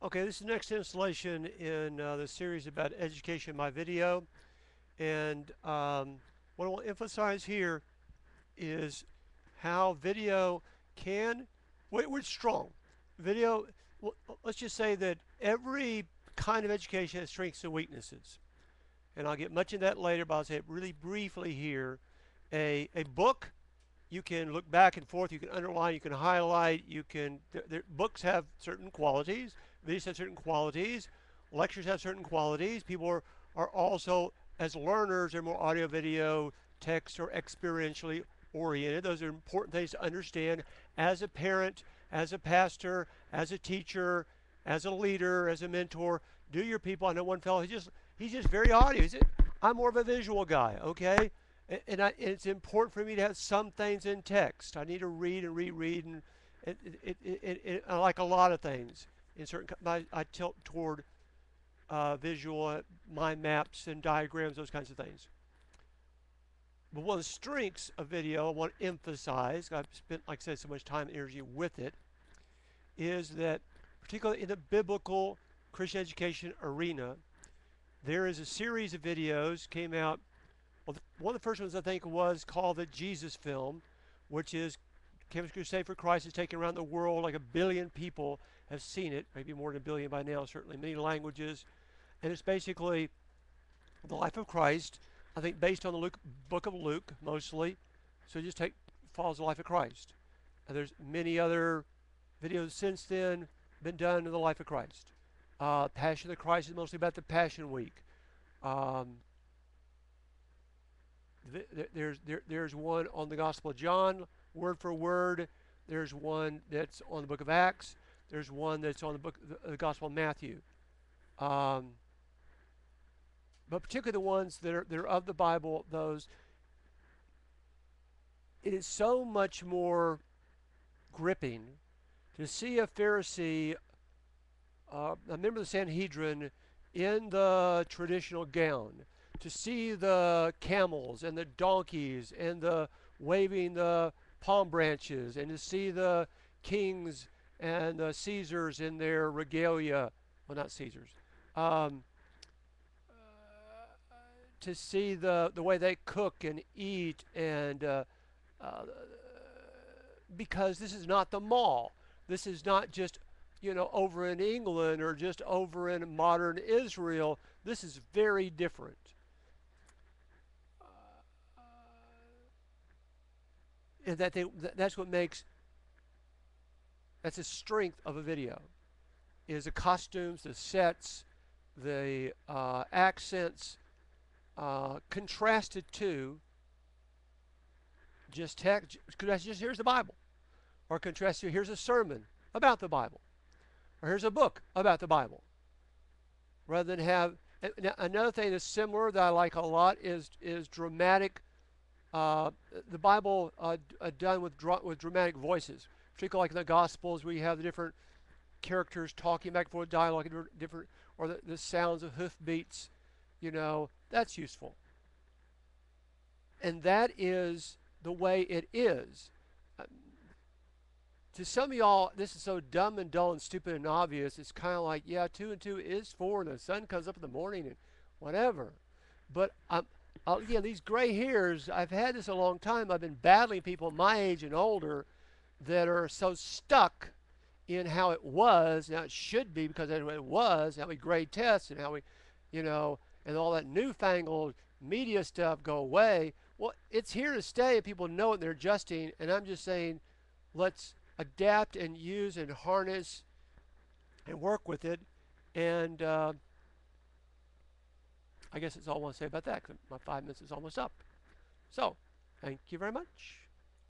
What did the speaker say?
Okay, this is the next installation in the series about education by video. And what I want to emphasize here is how video can, we're strong. Video, let's just say that every kind of education has strengths and weaknesses. And I'll get much of that later, but I'll say it really briefly here. A book, you can look back and forth, you can underline, you can highlight, you can, books have certain qualities, videos have certain qualities, lectures have certain qualities. People are also, as learners, they're more audio, video, text, or experientially oriented. Those are important things to understand as a parent, as a pastor, as a teacher, as a leader, as a mentor. Do your people. I know one fellow, he's just very audio. I'm more of a visual guy, okay? And it's important for me to have some things in text. I need to read and reread, and I like a lot of things. In certain, I tilt toward visual, mind maps and diagrams, those kinds of things. But one of the strengths of video I want to emphasize, I've spent, like I said, so much time and energy with it, is that particularly in the biblical Christian education arena, there is a series of videos came out. Well, one of the first ones I think was called the Jesus Film, which is Campus Crusade for Christ is taken around the world. Like 1 billion people have seen it, maybe more than 1 billion by now, certainly many languages. And it's basically the life of Christ, I think based on the book of Luke mostly. So just follows the life of Christ. And there's many other videos since then been done in the life of Christ. Passion of the Christ is mostly about the Passion Week. Um, there's one on the Gospel of John, word for word. There's one that's on the book of Acts. There's one that's on the Gospel of Matthew. Um, but particularly the ones that are of the Bible, those, it is so much more gripping to see a Pharisee, a member of the Sanhedrin, in the traditional gown, to see the camels and the donkeys and the waving the palm branches, and to see the kings and the Caesars in their regalia. Well, not Caesars. Um, to see the way they cook and eat, and uh, because this is not the mall. This is not just, over in England or just over in modern Israel. This is very different. And that's what makes, that's the strength of a video, is the costumes, the sets, the accents, contrasted to just text. Just here's the Bible, or contrasted to here's a sermon about the Bible, or here's a book about the Bible, rather than have. Another thing that's similar that I like a lot is dramatic. The Bible done with dramatic voices, particularly like in the Gospels, where you have the different characters talking back and forth, dialogue, different, or the sounds of hoofbeats. That's useful, and that is the way it is. Uh, to some of y'all, this is so dumb and dull and stupid and obvious. It's kind of like, yeah, 2 and 2 is 4, and the sun comes up in the morning and whatever. But again, these gray hairs, I've had this a long time. I've been battling people my age and older that are so stuck in how it was. Now it should be because that's what it was, how we grade tests and how we, and all that newfangled media stuff go away. Well, it's here to stay, and people know it and they're adjusting. And I'm just saying, let's adapt and use and harness and work with it. And I guess that's all I want to say about that, because my 5 minutes is almost up. So, thank you very much.